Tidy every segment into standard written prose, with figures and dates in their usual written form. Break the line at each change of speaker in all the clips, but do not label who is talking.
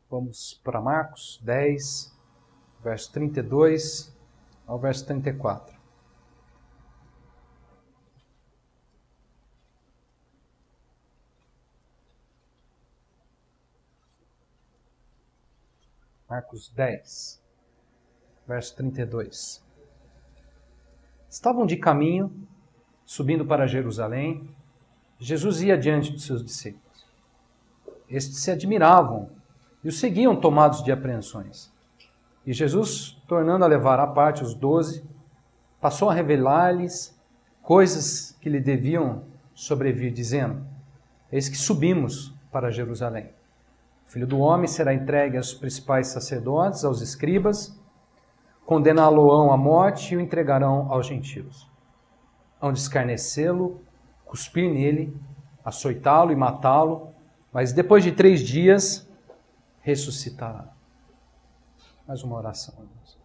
Vamos para Marcos 10, verso 32 ao verso 34. Marcos 10, verso 32. Estavam de caminho, subindo para Jerusalém. Jesus ia diante dos seus discípulos. Estes se admiravam e o seguiam tomados de apreensões. E Jesus, tornando a levar à parte os 12, passou a revelar-lhes coisas que lhe deviam sobrevir, dizendo: Eis que subimos para Jerusalém. O Filho do Homem será entregue aos principais sacerdotes, aos escribas, condená-lo-ão à morte e o entregarão aos gentios. Hão de escarnecê-lo, cuspir nele, açoitá-lo e matá-lo, mas depois de 3 dias ressuscitará. Mais uma oração, irmãos.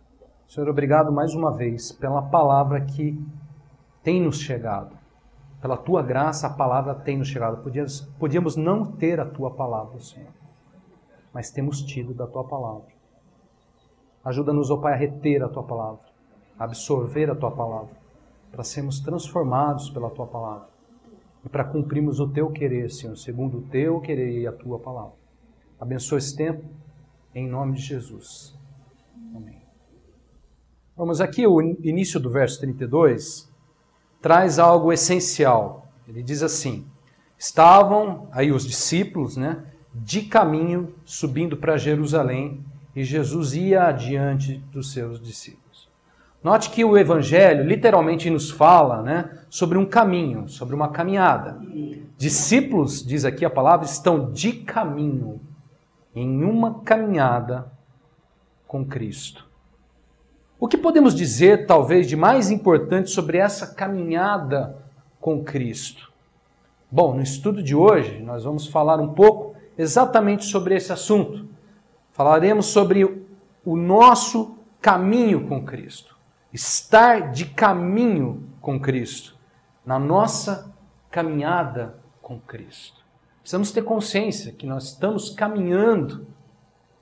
Senhor, obrigado mais uma vez pela palavra que tem nos chegado. Pela tua graça, a palavra tem nos chegado. Podíamos não ter a tua palavra, Senhor, mas temos tido da tua palavra. Ajuda-nos, ó Pai, a reter a tua palavra, a absorver a tua palavra, para sermos transformados pela tua palavra e para cumprirmos o teu querer, Senhor, segundo o teu querer e a tua palavra. Abençoa esse tempo, em nome de Jesus. Amém. Vamos aqui, o início do verso 32 traz algo essencial. Ele diz assim: estavam aí os discípulos, de caminho, subindo para Jerusalém, e Jesus ia adiante dos seus discípulos. Note que o Evangelho literalmente nos fala, sobre um caminho, sobre uma caminhada. Discípulos, diz aqui a palavra, estão de caminho, em uma caminhada com Cristo. O que podemos dizer, talvez, de mais importante sobre essa caminhada com Cristo? Bom, no estudo de hoje, nós vamos falar um pouco exatamente sobre esse assunto. Falaremos sobre o nosso caminho com Cristo. Estar de caminho com Cristo. Na nossa caminhada com Cristo. Precisamos ter consciência que nós estamos caminhando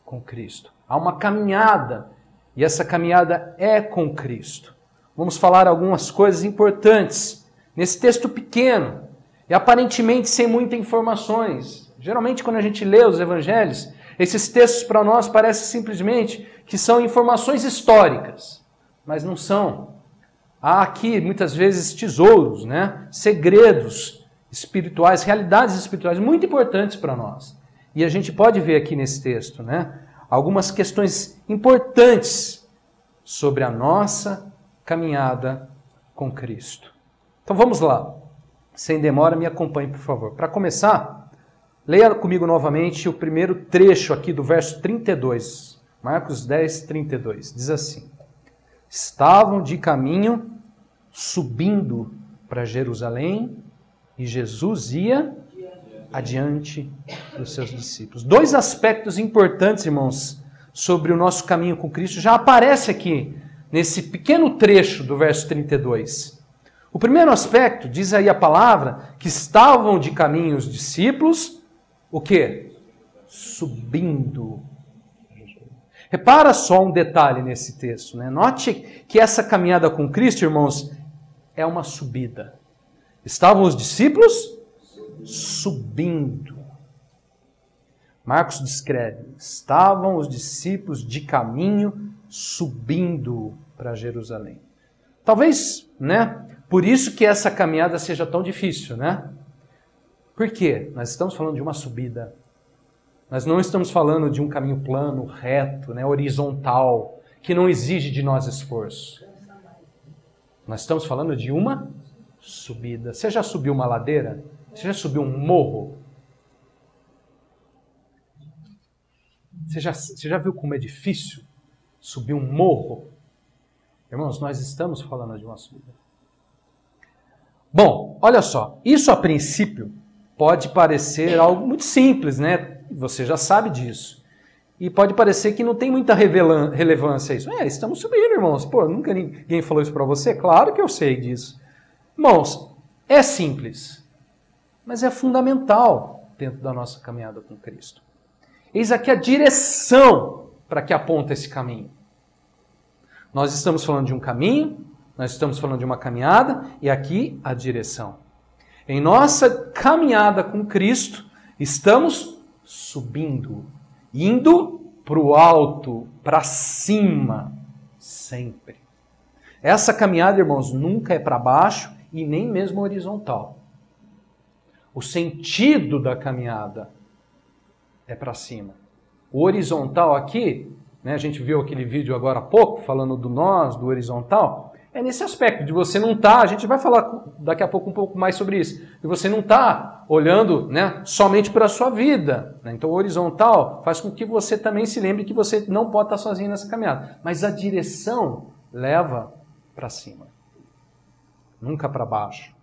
com Cristo. Há uma caminhada, e essa caminhada é com Cristo. Vamos falar algumas coisas importantes nesse texto pequeno e aparentemente sem muitas informações. Geralmente, quando a gente lê os evangelhos, esses textos para nós parecem simplesmente que são informações históricas, mas não são. Há aqui, muitas vezes, tesouros, segredos espirituais, realidades espirituais muito importantes para nós. E a gente pode ver aqui nesse texto, algumas questões importantes sobre a nossa caminhada com Cristo. Então vamos lá. Sem demora, me acompanhe, por favor. Para começar, leia comigo novamente o primeiro trecho aqui do verso 32. Marcos 10, 32. Diz assim: estavam de caminho, subindo para Jerusalém, e Jesus ia adiante dos seus discípulos. 2 aspectos importantes, irmãos, sobre o nosso caminho com Cristo já aparece aqui, nesse pequeno trecho do verso 32. O primeiro aspecto, diz aí a palavra, que estavam de caminho os discípulos, o quê? Subindo. Repara só um detalhe nesse texto, Note que essa caminhada com Cristo, irmãos, é uma subida. Estavam os discípulos subindo. Marcos descreve: estavam os discípulos de caminho subindo para Jerusalém. Talvez, por isso que essa caminhada seja tão difícil, Por quê? Nós estamos falando de uma subida. Nós não estamos falando de um caminho plano, reto, horizontal, que não exige de nós esforço. Nós estamos falando de uma subida. Você já subiu uma ladeira? Você já subiu um morro? Você já viu como é difícil subir um morro? Irmãos, nós estamos falando de uma subida. Bom, olha só. Isso a princípio pode parecer algo muito simples, Você já sabe disso. E pode parecer que não tem muita relevância isso. Estamos subindo, irmãos. Nunca ninguém falou isso para você? Claro que eu sei disso. Irmãos, é simples, mas é fundamental dentro da nossa caminhada com Cristo. Eis aqui a direção para que aponta esse caminho. Nós estamos falando de um caminho, nós estamos falando de uma caminhada, e aqui a direção. Em nossa caminhada com Cristo, estamos subindo, indo para o alto, para cima, sempre. Essa caminhada, irmãos, nunca é para baixo e nem mesmo horizontal. O sentido da caminhada é para cima. O horizontal aqui, né, a gente viu aquele vídeo agora há pouco, falando do nós, do horizontal, é nesse aspecto de você não estar, a gente vai falar daqui a pouco um pouco mais sobre isso, de você não estar olhando, né, somente para a sua vida. Né? Então o horizontal faz com que você também se lembre que você não pode estar sozinho nessa caminhada. Mas a direção leva para cima, nunca para baixo,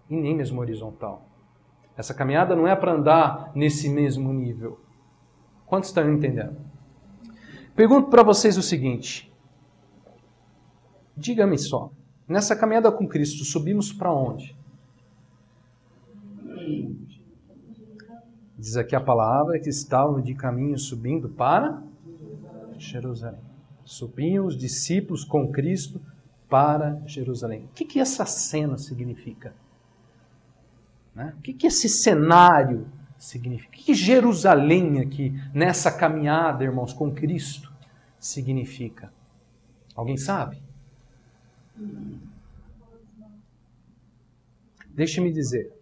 e nem mesmo horizontal. Essa caminhada não é para andar nesse mesmo nível. Quantos estão entendendo? Pergunto para vocês o seguinte. Diga-me só, nessa caminhada com Cristo, subimos para onde? Diz aqui a palavra que estavam de caminho subindo para Jerusalém. Subiam os discípulos com Cristo para Jerusalém. O que essa cena significa? Né? O que esse cenário significa? O que Jerusalém aqui, nessa caminhada, irmãos, com Cristo, significa? Alguém sabe? Deixe-me dizer.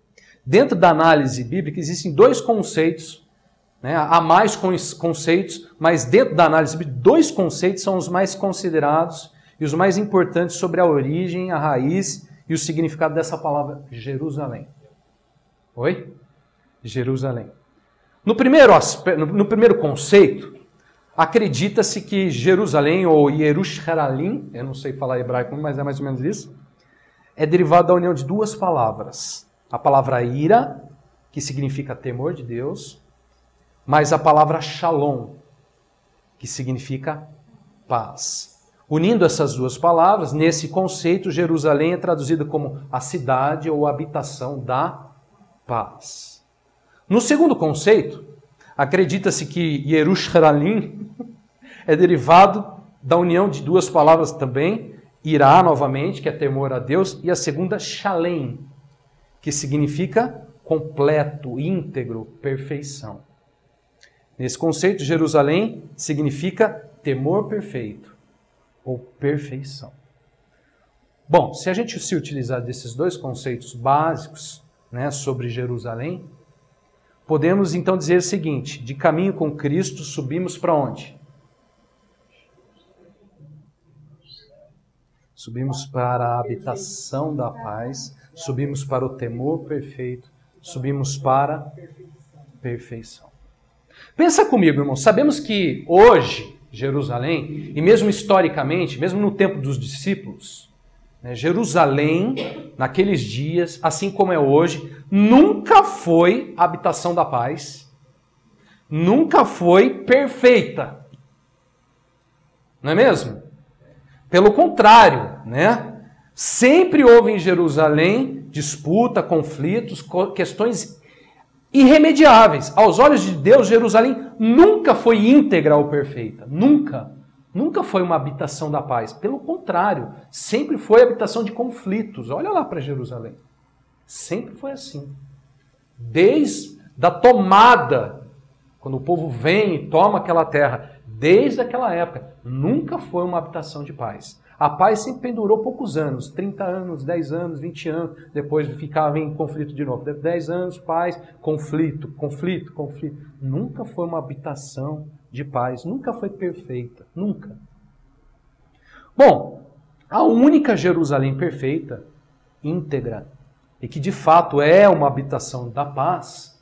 Dentro da análise bíblica existem dois conceitos, né? Há mais conceitos, mas dentro da análise bíblica, dois conceitos são os mais considerados e os mais importantes sobre a origem, a raiz e o significado dessa palavra Jerusalém. Oi? Jerusalém. No primeiro conceito, acredita-se que Jerusalém, ou Yerushalayim, eu não sei falar hebraico, mas é mais ou menos isso, é derivado da união de duas palavras. A palavra ira, que significa temor de Deus, mas a palavra shalom, que significa paz. Unindo essas duas palavras, nesse conceito, Jerusalém é traduzida como a cidade ou a habitação da paz. No segundo conceito, acredita-se que Yerushalayim é derivado da união de duas palavras também, irá novamente, que é temor a Deus, e a segunda, shalem, que significa completo, íntegro, perfeição. Nesse conceito, Jerusalém significa temor perfeito ou perfeição. Bom, se a gente se utilizar desses dois conceitos básicos, né, sobre Jerusalém, podemos então dizer o seguinte: de caminho com Cristo subimos para onde? Subimos para a habitação da paz, subimos para o temor perfeito, subimos para a perfeição. Pensa comigo, irmão, sabemos que hoje, Jerusalém, e mesmo historicamente, mesmo no tempo dos discípulos, Jerusalém, naqueles dias, assim como é hoje, nunca foi a habitação da paz, nunca foi perfeita. Não é mesmo? Pelo contrário, né? Sempre houve em Jerusalém disputa, conflitos, questões irremediáveis. Aos olhos de Deus, Jerusalém nunca foi íntegra ou perfeita. Nunca. Nunca foi uma habitação da paz. Pelo contrário, sempre foi habitação de conflitos. Olha lá para Jerusalém. Sempre foi assim. Desde a tomada, quando o povo vem e toma aquela terra, desde aquela época, nunca foi uma habitação de paz. A paz sempre pendurou poucos anos, 30 anos, 10 anos, 20 anos, depois ficava em conflito de novo. 10 anos, paz, conflito. Nunca foi uma habitação de paz, nunca foi perfeita, nunca. Bom, a única Jerusalém perfeita, íntegra, e que de fato é uma habitação da paz,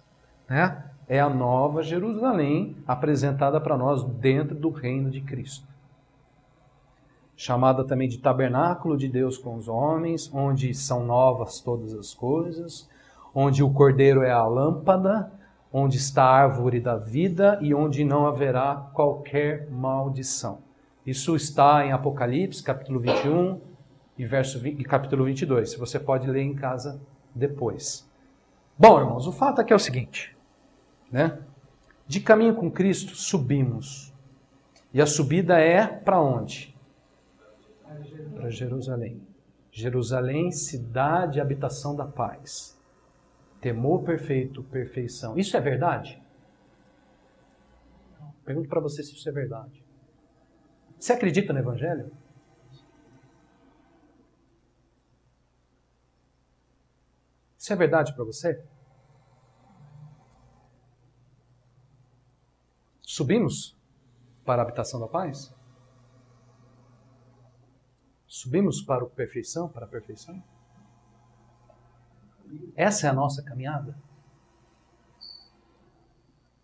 né, é a nova Jerusalém apresentada para nós dentro do reino de Cristo. Chamada também de tabernáculo de Deus com os homens, onde são novas todas as coisas, onde o Cordeiro é a lâmpada, onde está a árvore da vida e onde não haverá qualquer maldição. Isso está em Apocalipse, capítulo 21 e capítulo 22. Se você pode ler em casa depois. Bom, irmãos, o fato aqui é o seguinte, né? De caminho com Cristo, subimos. E a subida é para onde? Para Jerusalém. Jerusalém, cidade e habitação da paz. Temor perfeito, perfeição. Isso é verdade? Pergunto para você se isso é verdade. Você acredita no Evangelho? Isso é verdade para você? Subimos para a habitação da paz? Subimos para a perfeição, para a perfeição? Essa é a nossa caminhada?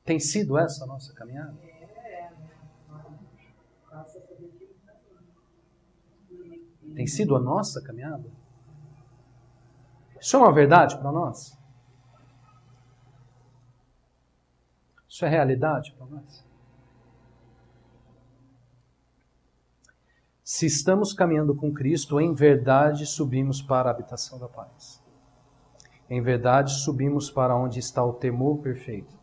Tem sido essa a nossa caminhada? Tem sido a nossa caminhada? Isso é uma verdade para nós? Isso é realidade para nós? Se estamos caminhando com Cristo, em verdade subimos para a habitação da paz. Em verdade subimos para onde está o temor perfeito.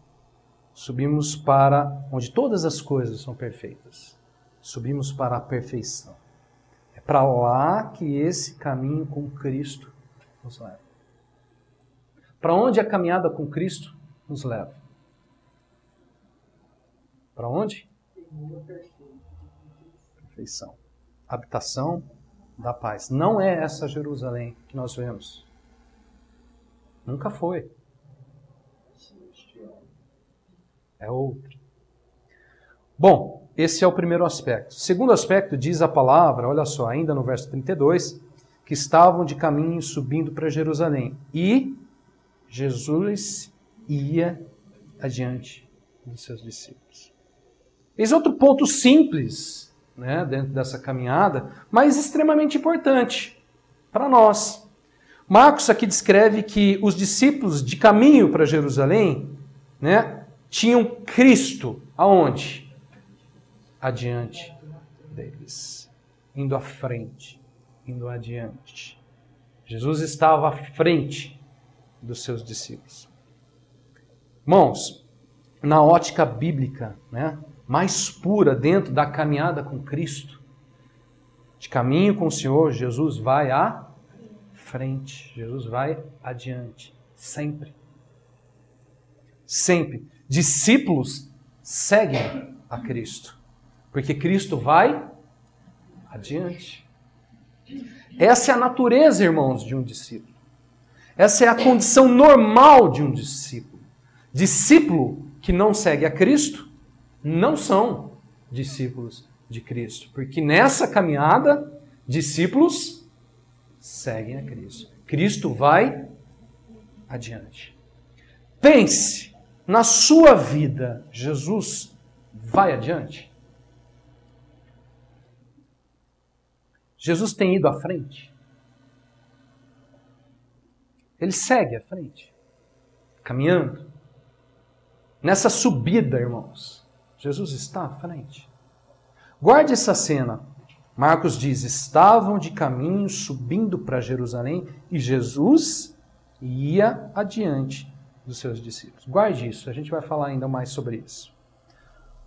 Subimos para onde todas as coisas são perfeitas. Subimos para a perfeição. É para lá que esse caminho com Cristo nos leva. Para onde a caminhada com Cristo nos leva? Para onde? Perfeição. Habitação da paz. Não é essa Jerusalém que nós vemos. Nunca foi. É outra. Bom, esse é o primeiro aspecto. O segundo aspecto diz a palavra, olha só, ainda no verso 32, que estavam de caminho subindo para Jerusalém. E Jesus ia adiante dos seus discípulos. Eis outro ponto simples, né, dentro dessa caminhada, mas extremamente importante para nós. Marcos aqui descreve que os discípulos de caminho para Jerusalém, né, tinham Cristo aonde? Adiante deles, indo à frente, indo adiante. Jesus estava à frente dos seus discípulos. Irmãos, na ótica bíblica, né, mais pura dentro da caminhada com Cristo, de caminho com o Senhor, Jesus vai à frente, Jesus vai adiante, sempre. Sempre. Discípulos seguem a Cristo, porque Cristo vai adiante. Essa é a natureza, irmãos, de um discípulo. Essa é a condição normal de um discípulo. Discípulo que não segue a Cristo não são discípulos de Cristo, porque nessa caminhada, discípulos seguem a Cristo. Cristo vai adiante. Pense, na sua vida, Jesus vai adiante? Jesus tem ido à frente? Ele segue à frente, caminhando. Nessa subida, irmãos, Jesus está à frente. Guarde essa cena. Marcos diz, estavam de caminho subindo para Jerusalém e Jesus ia adiante dos seus discípulos. Guarde isso, a gente vai falar ainda mais sobre isso.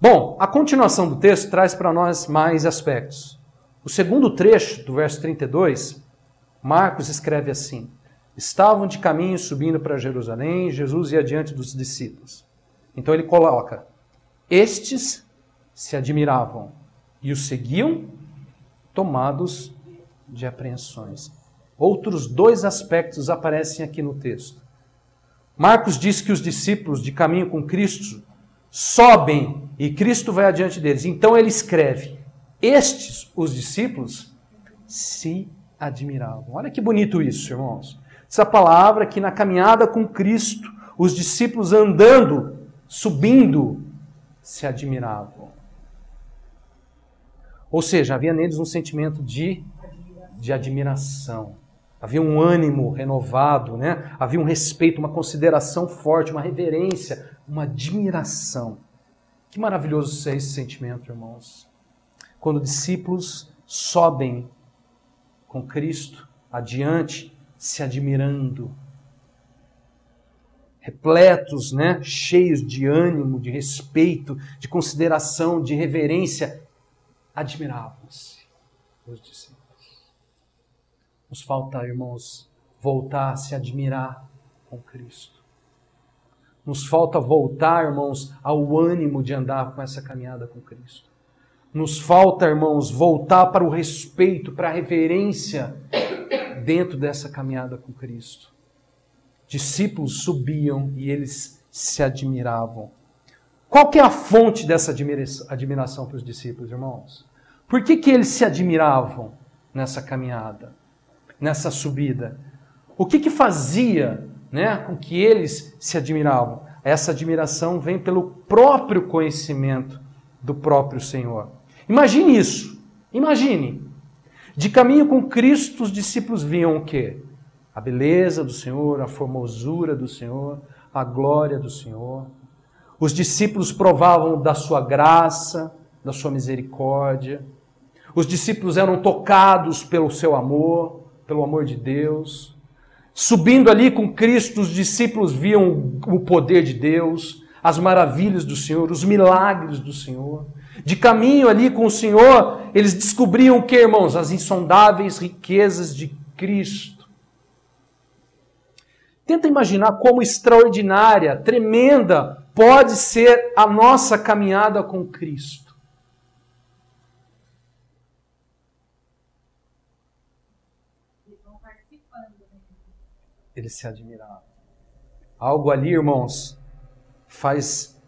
Bom, a continuação do texto traz para nós mais aspectos. O segundo trecho, do verso 32, Marcos escreve assim, estavam de caminho subindo para Jerusalém e Jesus ia adiante dos discípulos. Então ele coloca, estes se admiravam e o seguiam, tomados de apreensões. Outros dois aspectos aparecem aqui no texto. Marcos diz que os discípulos de caminho com Cristo sobem e Cristo vai adiante deles. Então ele escreve, estes, os discípulos, se admiravam. Olha que bonito isso, irmãos. Essa palavra que na caminhada com Cristo, os discípulos andando, subindo, se admiravam. Ou seja, havia neles um sentimento de admiração. Havia um ânimo renovado, né? Havia um respeito, uma consideração forte, uma reverência, uma admiração. Que maravilhoso é esse sentimento, irmãos. Quando discípulos sobem com Cristo adiante, se admirando. repletos, né? Cheios de ânimo, de respeito, de consideração, de reverência, admiravam-se os discípulos. Nos falta, irmãos, voltar a se admirar com Cristo. Nos falta voltar, irmãos, ao ânimo de andar com essa caminhada com Cristo. Nos falta, irmãos, voltar para o respeito, para a reverência dentro dessa caminhada com Cristo. Discípulos subiam e eles se admiravam. Qual que é a fonte dessa admiração para os discípulos, irmãos? Por que eles se admiravam nessa caminhada, nessa subida? O que fazia, né, com que eles se admiravam? Essa admiração vem pelo próprio conhecimento do próprio Senhor. Imagine isso. Imagine. De caminho com Cristo, os discípulos viam o quê? A beleza do Senhor, a formosura do Senhor, a glória do Senhor. Os discípulos provavam da sua graça, da sua misericórdia. Os discípulos eram tocados pelo seu amor, pelo amor de Deus. Subindo ali com Cristo, os discípulos viam o poder de Deus, as maravilhas do Senhor, os milagres do Senhor. De caminho ali com o Senhor, eles descobriam o que, irmãos? As insondáveis riquezas de Cristo. Tenta imaginar como extraordinária, tremenda pode ser a nossa caminhada com Cristo. Eles se admiravam. Algo ali, irmãos,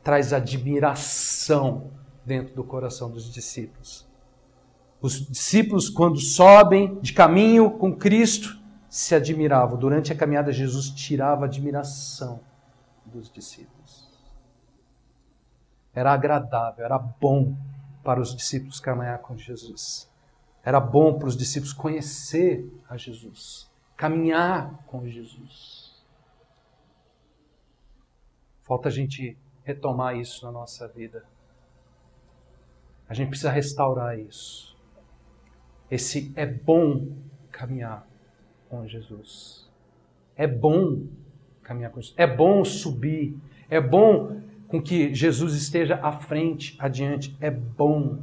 traz admiração dentro do coração dos discípulos. Os discípulos, quando sobem de caminho com Cristo, se admiravam. Durante a caminhada, Jesus tirava a admiração dos discípulos. Era agradável, era bom para os discípulos caminhar com Jesus. Era bom para os discípulos conhecer a Jesus, caminhar com Jesus. Falta a gente retomar isso na nossa vida. A gente precisa restaurar isso. Esse é bom caminhar com Jesus. É bom caminhar com Jesus. É bom subir. É bom com que Jesus esteja à frente, adiante. É bom.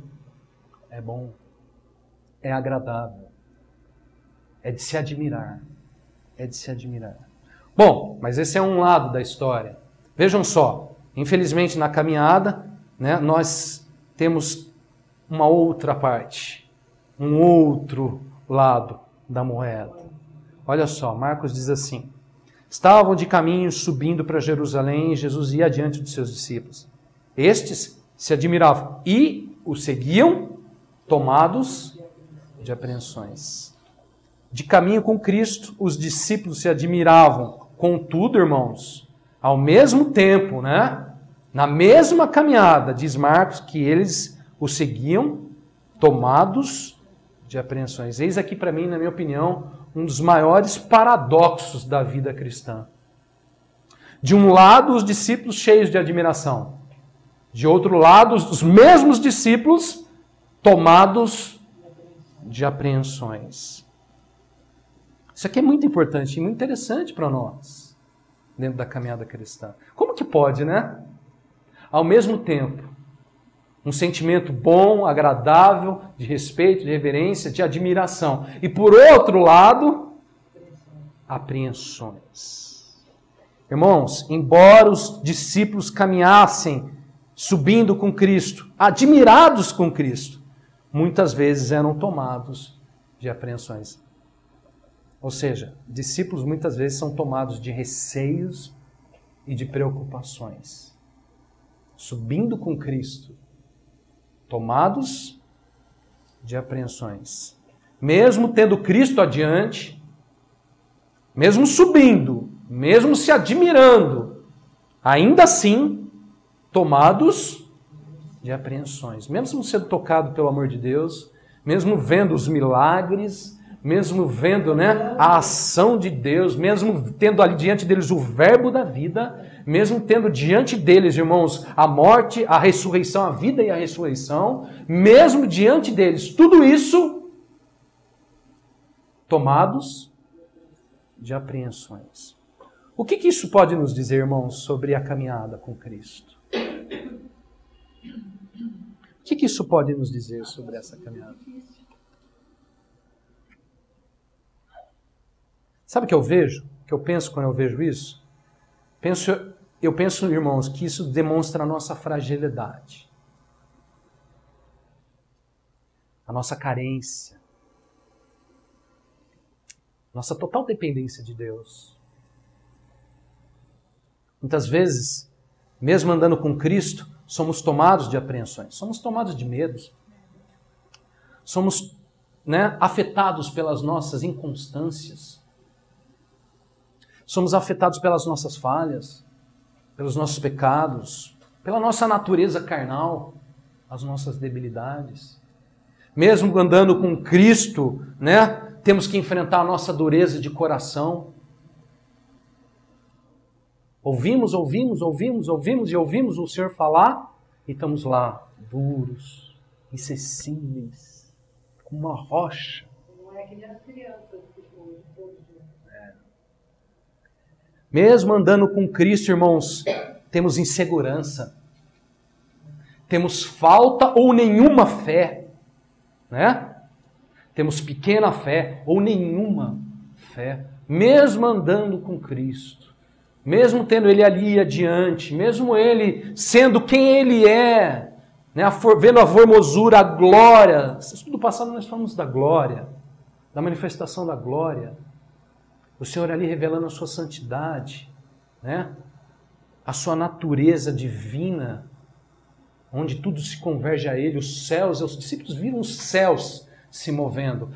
É bom. É agradável. É de se admirar. É de se admirar. Bom, mas esse é um lado da história. Vejam só. Infelizmente, na caminhada, né, nós temos uma outra parte. Um outro lado da moeda. Olha só, Marcos diz assim: estavam de caminho subindo para Jerusalém e Jesus ia adiante dos seus discípulos. Estes se admiravam e o seguiam, tomados de apreensões. De caminho com Cristo, os discípulos se admiravam. Contudo, irmãos, ao mesmo tempo, né, na mesma caminhada, diz Marcos, que eles o seguiam, tomados de apreensões. Eis aqui para mim, na minha opinião, um dos maiores paradoxos da vida cristã. De um lado, os discípulos cheios de admiração. De outro lado, os mesmos discípulos tomados de apreensões. Isso aqui é muito importante e muito interessante para nós, dentro da caminhada cristã. Como que pode, né? Ao mesmo tempo, um sentimento bom, agradável, de respeito, de reverência, de admiração. E por outro lado, apreensões. Irmãos, embora os discípulos caminhassem subindo com Cristo, admirados com Cristo, muitas vezes eram tomados de apreensões. Ou seja, discípulos muitas vezes são tomados de receios e de preocupações. Subindo com Cristo, tomados de apreensões. Mesmo tendo Cristo adiante, mesmo subindo, mesmo se admirando, ainda assim, tomados de apreensões. Mesmo sendo tocado pelo amor de Deus, mesmo vendo os milagres, mesmo vendo, né, a ação de Deus, mesmo tendo ali diante deles o verbo da vida, mesmo tendo diante deles, irmãos, a morte, a ressurreição, a vida e a ressurreição, mesmo diante deles, tudo isso, tomados de apreensões. O que isso pode nos dizer, irmãos, sobre a caminhada com Cristo? O que isso pode nos dizer sobre essa caminhada? Sabe o que eu vejo? O que eu penso quando eu vejo isso? Eu penso, irmãos, que isso demonstra a nossa fragilidade. A nossa carência. Nossa total dependência de Deus. Muitas vezes, mesmo andando com Cristo, somos tomados de apreensões, somos tomados de medos, somos afetados pelas nossas inconstâncias, somos afetados pelas nossas falhas, pelos nossos pecados, pela nossa natureza carnal, as nossas debilidades. Mesmo andando com Cristo, temos que enfrentar a nossa dureza de coração. Ouvimos o Senhor falar e estamos lá, duros, insensíveis, como uma rocha.
Não é que nem as crianças que todos.
Mesmo andando com Cristo, irmãos, temos insegurança, temos falta ou nenhuma fé, Temos pequena fé ou nenhuma fé, mesmo andando com Cristo. Mesmo tendo Ele ali adiante, mesmo Ele sendo quem Ele é, vendo a formosura, a glória. Tudo passado nós falamos da glória, da manifestação da glória. O Senhor ali revelando a sua santidade, a sua natureza divina, onde tudo se converge a Ele, os céus, os discípulos viram os céus se movendo.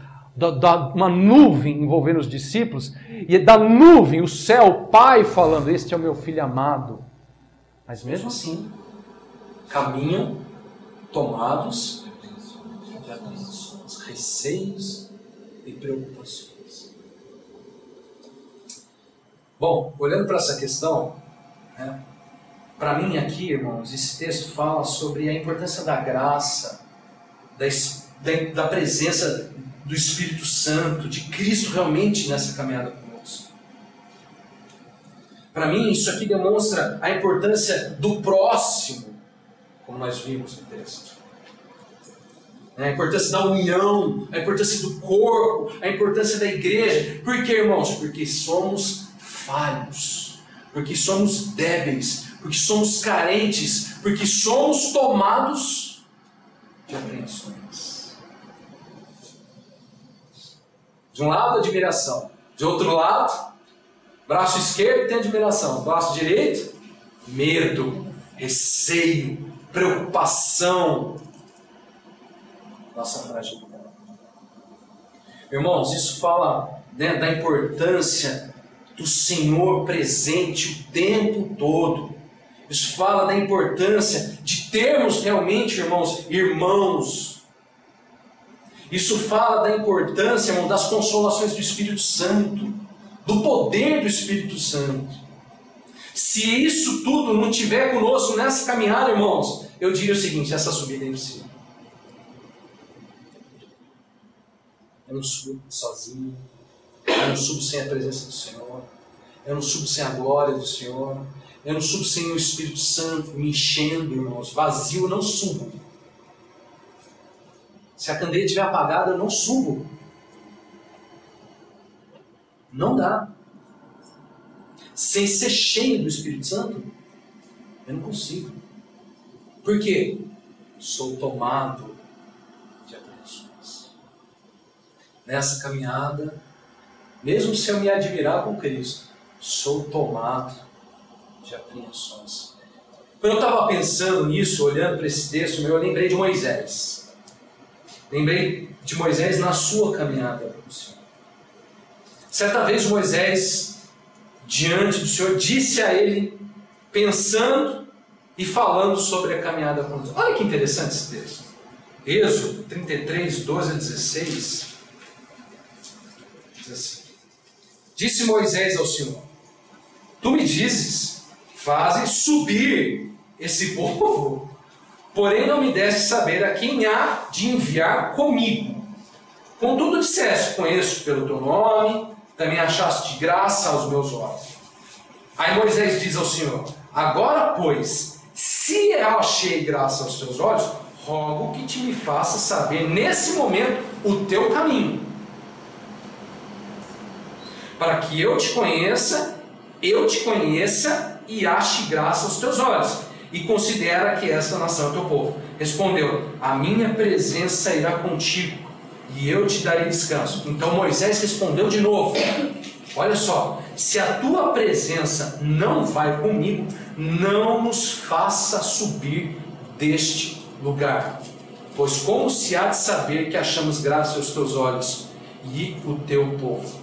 Uma nuvem envolvendo os discípulos, e da nuvem, o céu, o Pai falando, este é o meu Filho amado. Mas mesmo assim, caminham tomados de apreensões, receios e preocupações. Bom, olhando para essa questão, para mim aqui, irmãos, esse texto fala sobre a importância da graça, da presença do Espírito Santo, de Cristo realmente nessa caminhada conosco. Para mim, isso aqui demonstra a importância do próximo, como nós vimos no texto. A importância da união, a importância do corpo, a importância da igreja. Por quê, irmãos? Porque somos falhos, porque somos débeis, porque somos carentes, porque somos tomados de apreensões. De um lado, admiração. De outro lado, braço esquerdo tem admiração. Braço direito, medo, receio, preocupação. Nossa fragilidade. Irmãos, isso fala da importância do Senhor presente o tempo todo. Isso fala da importância de termos realmente, irmãos. Isso fala da importância, irmão, das consolações do Espírito Santo, do poder do Espírito Santo. Se isso tudo não estiver conosco nessa caminhada, irmãos, eu diria o seguinte: essa subida é impossível. Eu não subo sozinho, eu não subo sem a presença do Senhor, eu não subo sem a glória do Senhor, eu não subo sem o Espírito Santo me enchendo, irmãos. Vazio eu não subo. Se a candeia estiver apagada, eu não subo. Não dá. Sem ser cheio do Espírito Santo, eu não consigo. Por quê? Sou tomado de apreensões. Nessa caminhada, mesmo se eu me admirar com Cristo, sou tomado de apreensões. Quando eu estava pensando nisso, olhando para esse texto, eu lembrei de Moisés. Lembrei de Moisés na sua caminhada com o Senhor. Certa vez Moisés, diante do Senhor, disse a ele, pensando e falando sobre a caminhada com Deus. Olha que interessante esse texto. Êxodo 33, 12 a 16. Diz assim: Disse Moisés ao Senhor: Tu me dizes, faze subir esse povo, porém não me deste saber a quem há de enviar comigo. Contudo disseste, conheço pelo teu nome, também achaste de graça aos meus olhos. Aí Moisés diz ao Senhor: agora, pois, se eu achei graça aos teus olhos, rogo que te me faça saber nesse momento o teu caminho, para que eu te conheça e ache graça aos teus olhos, e considera que esta nação é teu povo. Respondeu: a minha presença irá contigo, e eu te darei descanso. Então Moisés respondeu de novo: olha só, se a tua presença não vai comigo, não nos faça subir deste lugar, pois como se há de saber que achamos graça aos teus olhos e o teu povo?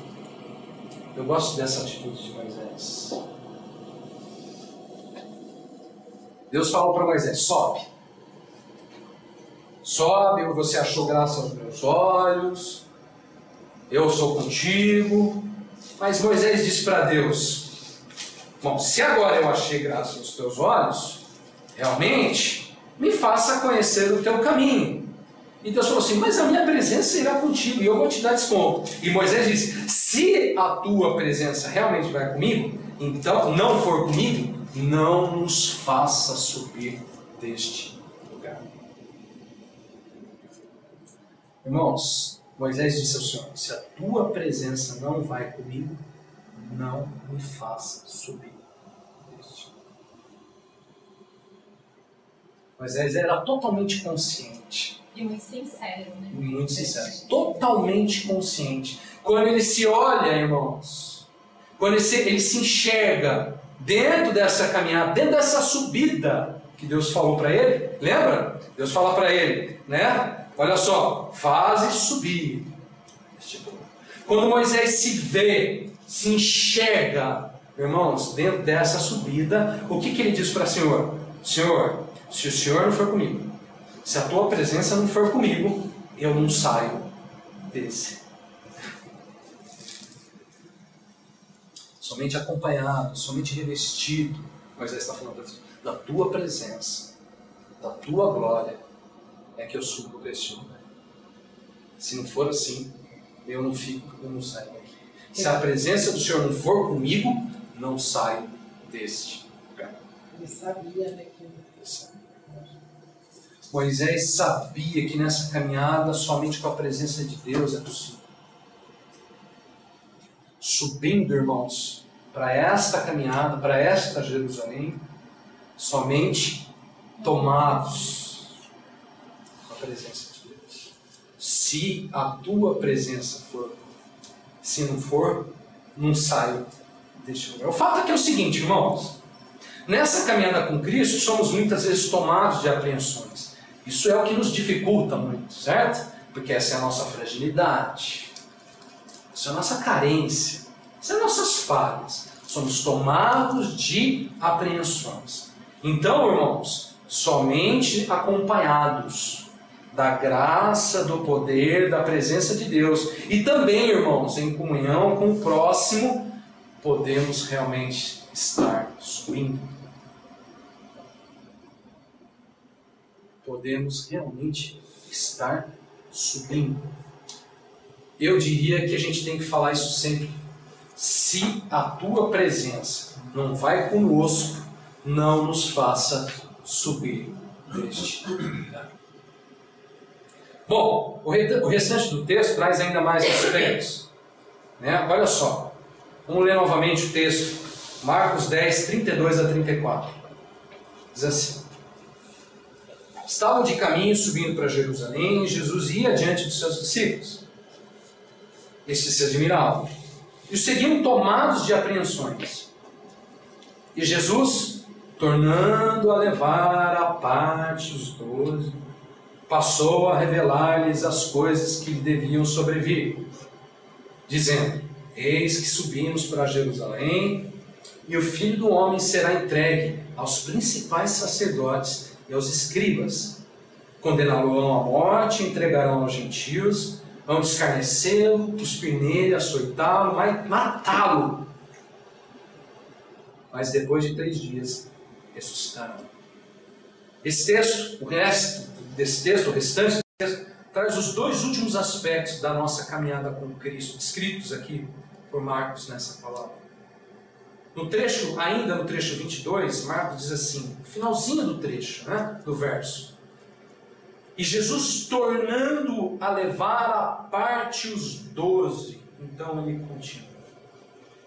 Eu gosto dessa atitude de Moisés. Deus falou para Moisés: sobe, você achou graça aos meus olhos, eu sou contigo. Mas Moisés disse para Deus: bom, se agora eu achei graça aos teus olhos, realmente me faça conhecer o teu caminho. E Deus falou assim: mas a minha presença irá contigo e eu vou te dar desconto. E Moisés disse: se a tua presença realmente vai comigo, então não for comigo, não nos faça subir deste lugar. Irmãos, Moisés disse ao Senhor: se a tua presença não vai comigo, não me faça subir deste lugar. Moisés era totalmente consciente.
E muito sincero, né?
Muito sincero. Totalmente consciente. Quando ele se olha, irmãos, quando ele se enxerga dentro dessa caminhada, dentro dessa subida que Deus falou para ele, lembra? Deus fala para ele, né? Olha só, faze subir. Quando Moisés se vê, se enxerga, irmãos, dentro dessa subida, o que ele diz para o Senhor? Senhor, se o Senhor não for comigo, se a tua presença não for comigo, eu não saio desse. Somente acompanhado, somente revestido, Moisés está falando da tua presença, da tua glória, é que eu subo deste lugar. Se não for assim, eu não fico, eu não saio daqui. Se a presença do Senhor não for comigo, não saio deste lugar.
Ele sabia, né?
Moisés sabia que nessa caminhada, somente com a presença de Deus é possível. Subindo, irmãos, para esta caminhada, para esta Jerusalém, somente tomados com a presença de Deus. Se a tua presença for, se não for, não saio deste lugar. O fato é que é o seguinte, irmãos, nessa caminhada com Cristo, somos muitas vezes tomados de apreensões. Isso é o que nos dificulta muito, certo? Porque essa é a nossa fragilidade, essa é a nossa carência, essas são as nossas falhas. Somos tomados de apreensões. Então, irmãos, somente acompanhados da graça, do poder, da presença de Deus, e também, irmãos, em comunhão com o próximo, podemos realmente estar subindo. Podemos realmente estar subindo. Eu diria que a gente tem que falar isso sempre. Se a tua presença não vai conosco, não nos faça subir deste lugar. Bom, o restante do texto traz ainda mais aspectos, né? Olha só, vamos ler novamente o texto, Marcos 10, 32 a 34. Diz assim: estavam de caminho subindo para Jerusalém, e Jesus ia diante dos seus discípulos. Estes se admiravam e os seguiam tomados de apreensões. E Jesus, tornando a levar à parte os 12, passou a revelar-lhes as coisas que lhe deviam sobrevir, dizendo: eis que subimos para Jerusalém, e o Filho do Homem será entregue aos principais sacerdotes e aos escribas. Condená-lo-ão à morte, entregarão aos gentios, vão escarnecê-lo, cuspir nele, açoitá-lo, matá-lo. Mas depois de 3 dias, ressuscitarão. Esse texto, o restante desse texto, traz os 2 últimos aspectos da nossa caminhada com Cristo, descritos aqui por Marcos nessa palavra.
No trecho, ainda no trecho 22, Marcos diz assim, finalzinho do trecho, né, do verso. E Jesus tornando a levar à parte os 12, então ele continua.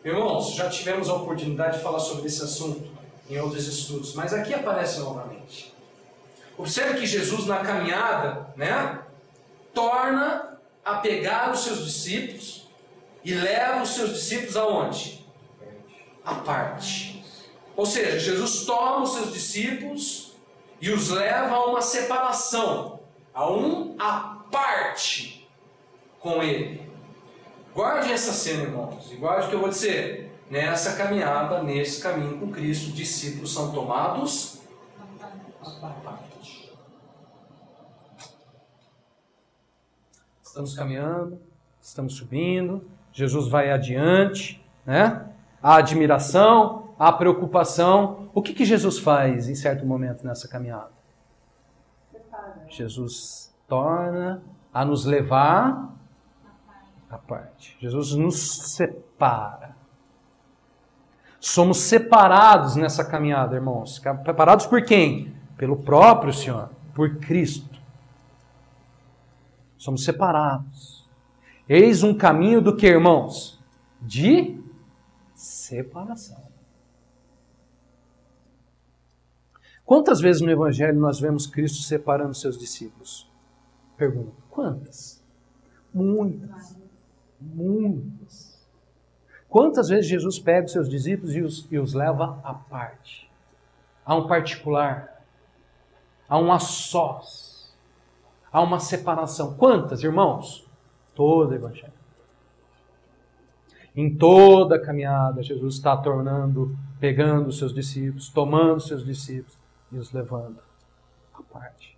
Irmãos, já tivemos a oportunidade de falar sobre esse assunto em outros estudos, mas aqui aparece novamente. Observe que Jesus na caminhada, né, torna a pegar os seus discípulos e leva os seus discípulos aonde? À parte. Ou seja, Jesus toma os seus discípulos e os leva a uma separação, à parte com ele. Guardem essa cena, irmãos, e guardem o que eu vou dizer. Nessa caminhada, nesse caminho com Cristo, discípulos são tomados à parte.
Estamos caminhando, estamos subindo, Jesus vai adiante, né? A admiração, a preocupação. O que Jesus faz em certo momento nessa caminhada? Jesus torna a nos levar à parte. Jesus nos separa. Somos separados nessa caminhada, irmãos. Separados por quem? Pelo próprio Senhor, por Cristo. Somos separados. Eis um caminho do que, irmãos? De separação. Quantas vezes no Evangelho nós vemos Cristo separando seus discípulos? Pergunto, quantas? Muitas. Muitas. Quantas vezes Jesus pega os seus discípulos e os leva à parte? A um particular? A um a sós? A uma separação? Quantas, irmãos? Todo o Evangelho. Em toda a caminhada, Jesus está pegando os seus discípulos, tomando os seus discípulos e os levando à parte.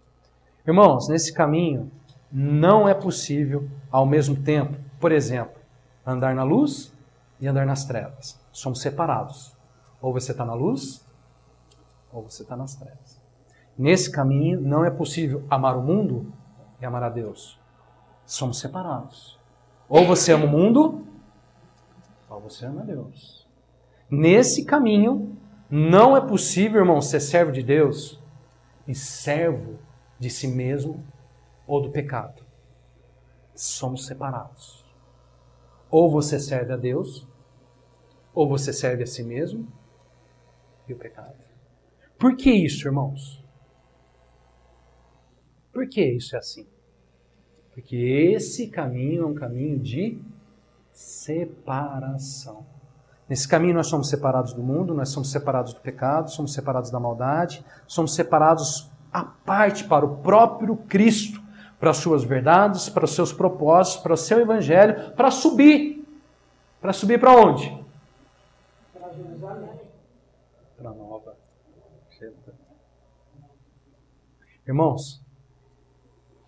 Irmãos, nesse caminho não é possível ao mesmo tempo, por exemplo, andar na luz e andar nas trevas. Somos separados. Ou você está na luz, ou você está nas trevas. Nesse caminho não é possível amar o mundo e amar a Deus. Somos separados. Ou você ama o mundo, ou você ama a Deus. Nesse caminho não é possível, irmão, ser servo de Deus e servo de si mesmo ou do pecado. Somos separados. Ou você serve a Deus, ou você serve a si mesmo e o pecado. Por que isso, irmãos? Por que isso é assim? Porque esse caminho é um caminho de separação. Nesse caminho nós somos separados do mundo, nós somos separados do pecado, somos separados da maldade, somos separados à parte para o próprio Cristo, para as suas verdades, para os seus propósitos, para o seu evangelho, para subir. Para subir para onde?
Para Jerusalém.
Para Nova. Irmãos,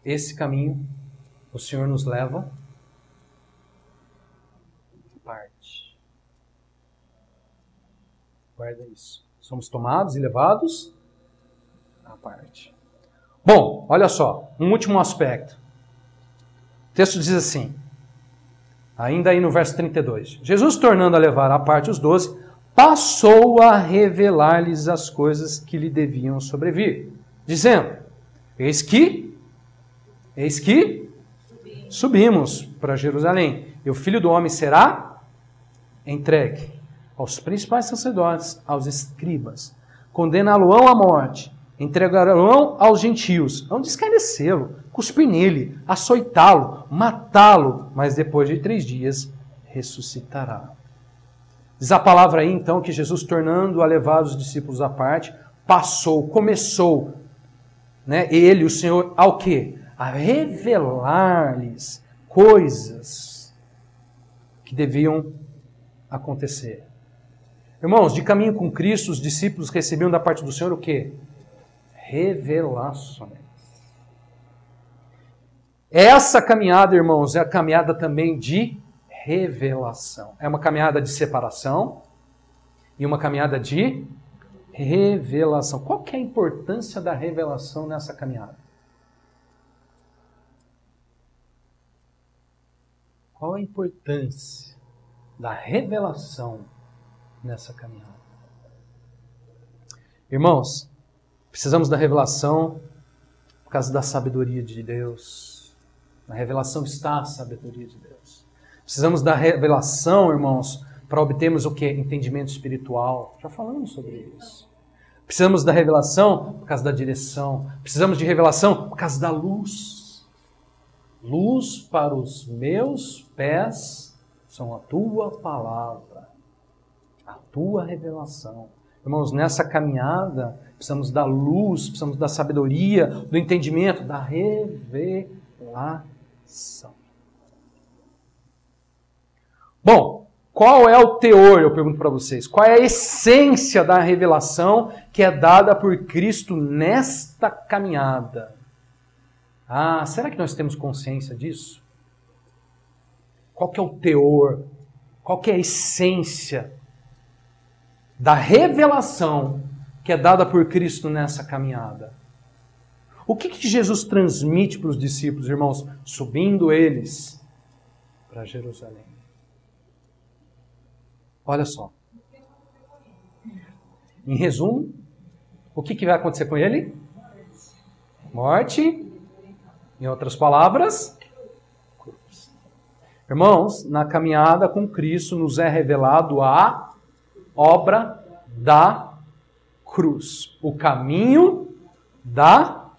esse caminho o Senhor nos leva à parte. Guarda isso. Somos tomados e levados à parte. Bom, olha só, um último aspecto. O texto diz assim, ainda aí no verso 32. Jesus, tornando a levar à parte os 12, passou a revelar-lhes as coisas que lhe deviam sobrevir, dizendo, eis que subimos para Jerusalém, e o Filho do Homem será entregue aos principais sacerdotes, aos escribas, condená-lo-ão à morte, entregarão aos gentios, vão escarnecê-lo, cuspir nele, açoitá-lo, matá-lo, mas depois de 3 dias ressuscitará. Diz a palavra aí então que Jesus, tornando a levar os discípulos à parte, começou, né, ele, o Senhor, ao quê? A revelar-lhes coisas que deviam acontecer. Irmãos, de caminho com Cristo, os discípulos recebiam da parte do Senhor o quê? Revelações. Essa caminhada, irmãos, é a caminhada também de revelação. É uma caminhada de separação e uma caminhada de revelação. Qual que é a importância da revelação nessa caminhada? Qual a importância da revelação nessa caminhada. Irmãos, precisamos da revelação por causa da sabedoria de Deus. Na revelação está a sabedoria de Deus. Precisamos da revelação, irmãos, para obtermos o quê? Entendimento espiritual. Já falamos sobre isso. Precisamos da revelação por causa da direção. Precisamos de revelação por causa da luz. Luz para os meus pés são a tua palavra, a tua revelação. Irmãos, nessa caminhada, precisamos da luz, precisamos da sabedoria, do entendimento, da revelação. Bom, qual é o teor, eu pergunto para vocês, qual é a essência da revelação que é dada por Cristo nesta caminhada? Será que nós temos consciência disso? Qual que é o teor? Qual que é a essência da revelação que é dada por Cristo nessa caminhada? O que Jesus transmite para os discípulos, irmãos, subindo eles para Jerusalém? Olha só. Em resumo, o que vai acontecer com ele? Morte. Em outras palavras, cruz. Irmãos, na caminhada com Cristo nos é revelado a obra da cruz. O caminho da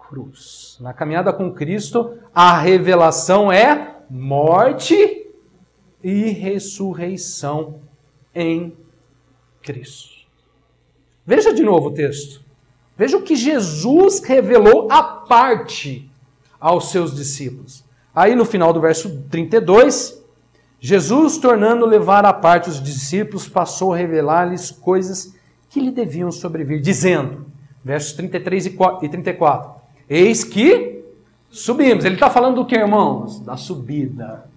cruz. Na caminhada com Cristo, a revelação é morte e ressurreição em Cristo. Veja de novo o texto. Veja o que Jesus revelou à parte aos seus discípulos. Aí no final do verso 32, Jesus, tornando levar à parte os discípulos, passou a revelar-lhes coisas que lhe deviam sobrevir, dizendo, versos 33 e 34, eis que subimos. Ele está falando do que, irmãos? Da subida.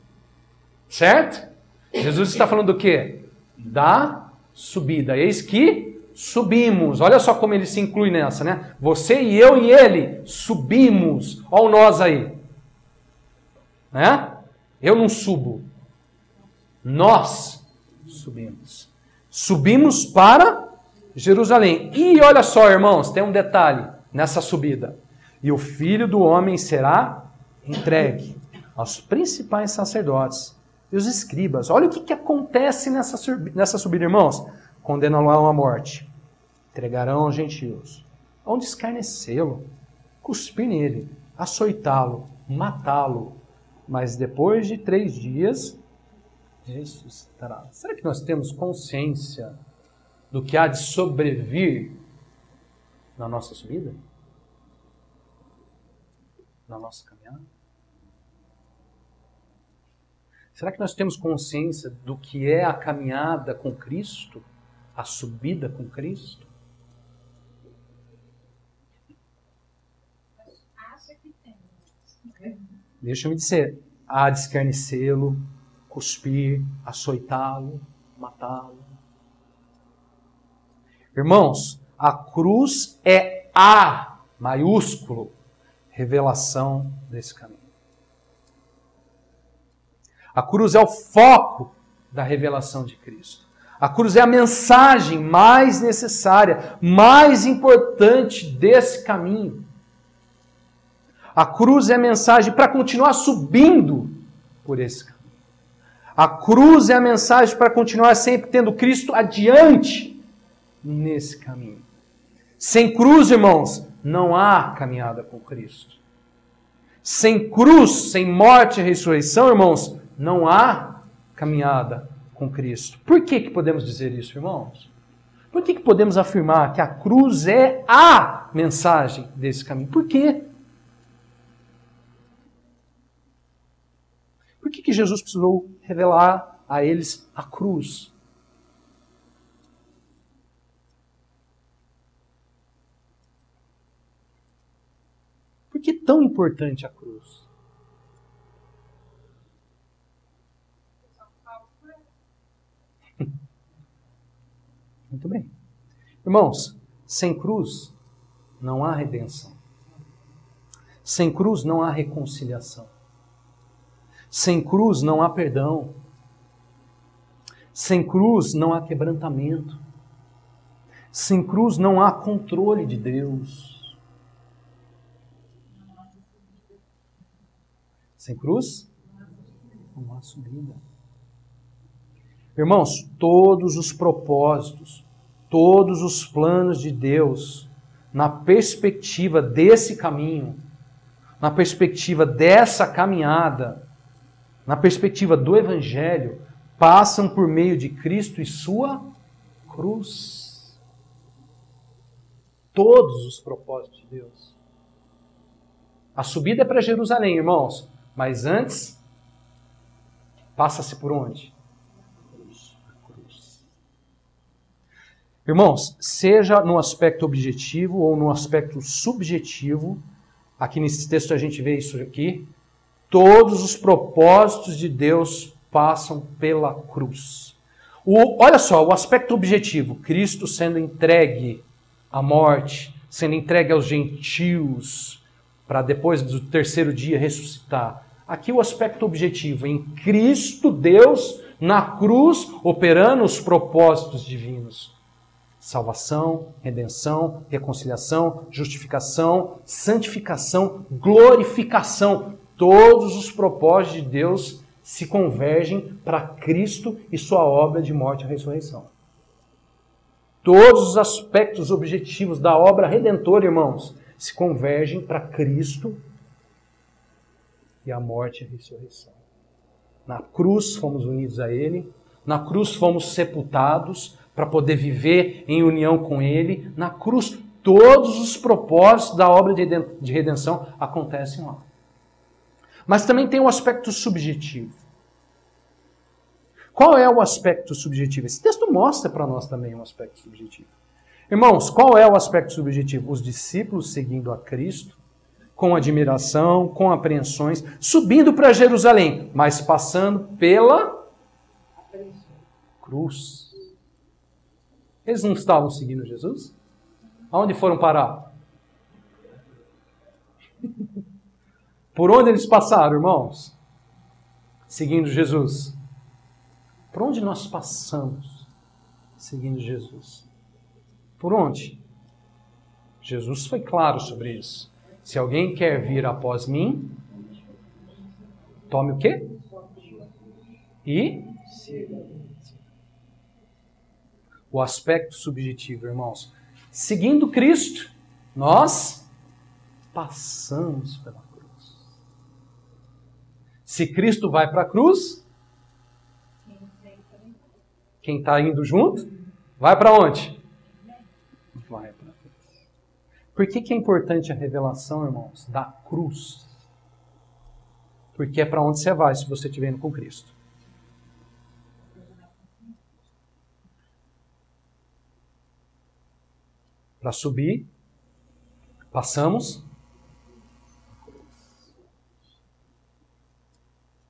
Certo? Jesus está falando do quê? Da subida. Eis que subimos. Olha só como ele se inclui nessa, né? Você e eu e ele subimos. Olha o nós aí. Né? Eu não subo. Nós subimos. Subimos para Jerusalém. E olha só, irmãos, tem um detalhe nessa subida. E o Filho do Homem será entregue aos principais sacerdotes e os escribas. Olha o que acontece nessa subida, irmãos. Condená-lo à morte. Entregarão aos gentios. Vão escarnecê-lo, cuspir nele, açoitá-lo, matá-lo. Mas depois de 3 dias, ressuscitará. Será que nós temos consciência do que há de sobrevir na nossa subida? Na nossa caminhada? Será que nós temos consciência do que é a caminhada com Cristo? A subida com Cristo?
Acha que tem.
Deixa eu me dizer, há de escarnecê-lo, cuspir, açoitá-lo, matá-lo. Irmãos, a cruz é a maiúsculo revelação desse caminho. A cruz é o foco da revelação de Cristo. A cruz é a mensagem mais necessária, mais importante desse caminho. A cruz é a mensagem para continuar subindo por esse caminho. A cruz é a mensagem para continuar sempre tendo Cristo adiante nesse caminho. Sem cruz, irmãos, não há caminhada com Cristo. Sem cruz, sem morte e ressurreição, irmãos, não há caminhada com Cristo. Por que podemos dizer isso, irmãos? Por que podemos afirmar que a cruz é a mensagem desse caminho? Por quê? Por que Jesus precisou revelar a eles a cruz? Por que é tão importante a cruz? Muito bem. Irmãos, sem cruz não há redenção. Sem cruz não há reconciliação. Sem cruz não há perdão. Sem cruz não há quebrantamento. Sem cruz não há controle de Deus. Sem cruz não há subida. Irmãos, todos os propósitos, todos os planos de Deus, na perspectiva desse caminho, na perspectiva dessa caminhada, na perspectiva do Evangelho, passam por meio de Cristo e sua cruz. Todos os propósitos de Deus. A subida é para Jerusalém, irmãos, mas antes, passa-se por onde? A cruz. Irmãos, seja no aspecto objetivo ou no aspecto subjetivo, aqui nesse texto a gente vê isso aqui, todos os propósitos de Deus passam pela cruz. Olha só, o aspecto objetivo, Cristo sendo entregue à morte, sendo entregue aos gentios, para depois do terceiro dia ressuscitar. Aqui o aspecto objetivo, em Cristo, Deus, na cruz, operando os propósitos divinos. Salvação, redenção, reconciliação, justificação, santificação, glorificação. Todos os propósitos de Deus se convergem para Cristo e sua obra de morte e ressurreição. Todos os aspectos objetivos da obra redentora, irmãos, se convergem para Cristo e a morte e a ressurreição. Na cruz fomos unidos a Ele, na cruz fomos sepultados para poder viver em união com Ele. Na cruz, todos os propósitos da obra de redenção acontecem lá. Mas também tem um aspecto subjetivo. Qual é o aspecto subjetivo? Esse texto mostra para nós também um aspecto subjetivo. Irmãos, qual é o aspecto subjetivo? Os discípulos seguindo a Cristo, com admiração, com apreensões, subindo para Jerusalém, mas passando pela cruz. Eles não estavam seguindo Jesus? Aonde foram parar? Por onde eles passaram, irmãos? Seguindo Jesus. Por onde nós passamos seguindo Jesus? Por onde? Jesus foi claro sobre isso. Se alguém quer vir após mim, tome o quê? E o aspecto subjetivo, irmãos. Seguindo Cristo, nós passamos pela cruz. Se Cristo vai para a cruz, quem está indo junto, vai para onde? Vai para a cruz. Por que é importante a revelação, irmãos, da cruz? Porque é para onde você vai se você estiver indo com Cristo. Para subir, passamos.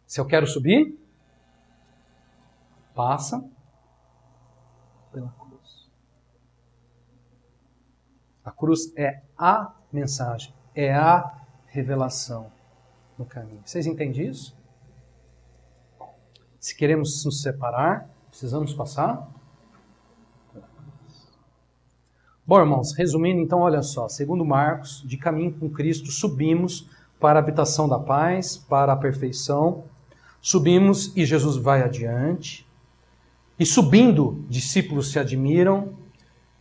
Se eu quero subir, passa pela cruz. A cruz é a mensagem, é a revelação no caminho. Vocês entendem isso? Se queremos nos separar, precisamos passar. Bom, irmãos, resumindo, então, olha só. Segundo Marcos, de caminho com Cristo, subimos para a habitação da paz, para a perfeição. Subimos e Jesus vai adiante. E subindo, discípulos se admiram.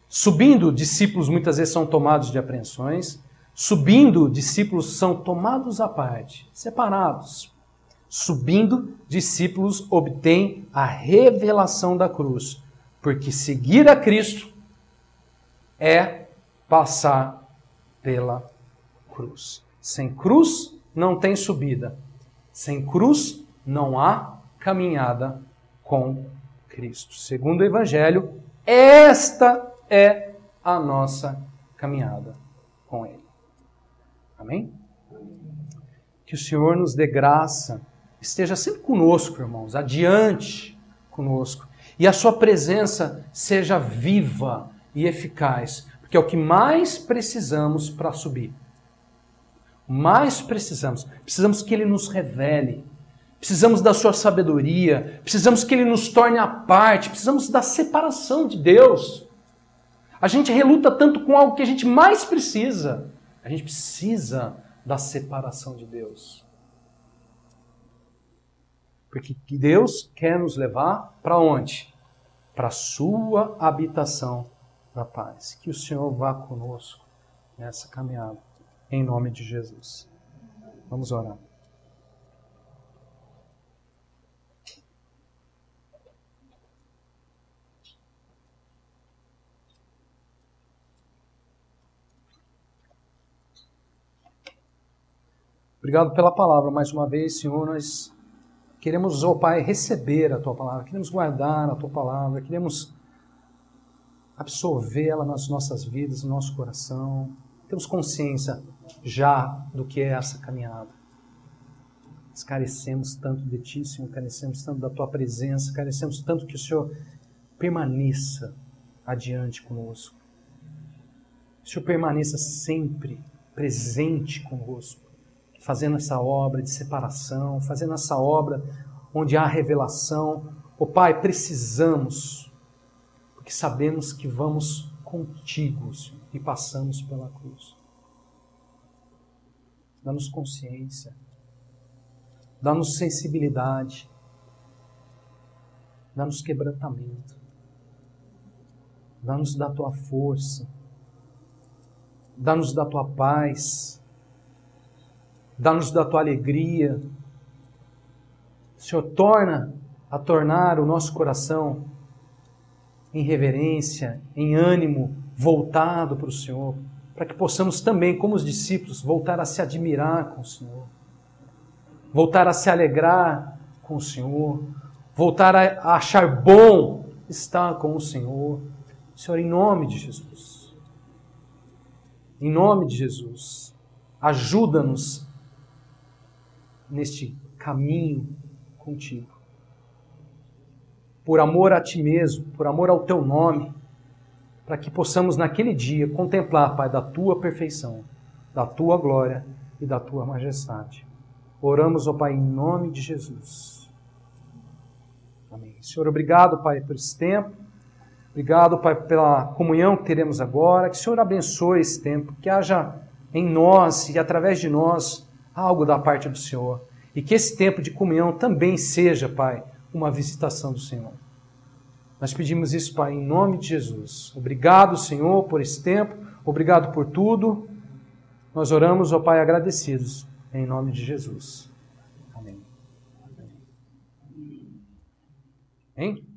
Subindo, discípulos muitas vezes são tomados de apreensões. Subindo, discípulos são tomados à parte, separados. Subindo, discípulos obtêm a revelação da cruz. Porque seguir a Cristo é passar pela cruz. Sem cruz não tem subida. Sem cruz não há caminhada com Cristo. Segundo o Evangelho, esta é a nossa caminhada com Ele. Amém? Que o Senhor nos dê graça, esteja sempre conosco, irmãos, adiante conosco. E a sua presença seja viva e eficaz, porque é o que mais precisamos para subir. Mais precisamos que Ele nos revele, Precisamos da sua sabedoria, precisamos que Ele nos torne à parte, precisamos da separação de Deus. A gente reluta tanto com algo que a gente mais precisa. A gente precisa da separação de Deus. Porque Deus quer nos levar para onde? Para a sua habitação da paz. Que o Senhor vá conosco nessa caminhada, em nome de Jesus. Vamos orar. Obrigado pela palavra mais uma vez, Senhor. Nós queremos, ó Pai, receber a Tua palavra, queremos guardar a Tua palavra, queremos absorvê-la nas nossas vidas, no nosso coração. Temos consciência já do que é essa caminhada. Nós carecemos tanto de Ti, Senhor, carecemos tanto da Tua presença, carecemos tanto que o Senhor permaneça adiante conosco. Que o Senhor permaneça sempre presente conosco, fazendo essa obra de separação, fazendo essa obra onde há revelação. Ó Pai, precisamos, porque sabemos que vamos contigo, Senhor, e passamos pela cruz. Dá-nos consciência, dá-nos sensibilidade, dá-nos quebrantamento, dá-nos da Tua força, dá-nos da Tua paz, dá-nos da Tua alegria. Senhor, torna a tornar o nosso coração em reverência, em ânimo, voltado para o Senhor, para que possamos também, como os discípulos, voltar a se admirar com o Senhor, voltar a se alegrar com o Senhor, voltar a achar bom estar com o Senhor. Senhor, em nome de Jesus, em nome de Jesus, ajuda-nos neste caminho contigo. Por amor a Ti mesmo, por amor ao Teu nome, para que possamos naquele dia contemplar, Pai, da Tua perfeição, da Tua glória e da Tua majestade. Oramos, ó Pai, em nome de Jesus. Amém. Senhor, obrigado, Pai, por esse tempo. Obrigado, Pai, pela comunhão que teremos agora. Que o Senhor abençoe esse tempo, que haja em nós e através de nós algo da parte do Senhor. E que esse tempo de comunhão também seja, Pai, uma visitação do Senhor. Nós pedimos isso, Pai, em nome de Jesus. Obrigado, Senhor, por esse tempo. Obrigado por tudo. Nós oramos, ó Pai, agradecidos, em nome de Jesus. Amém. Amém?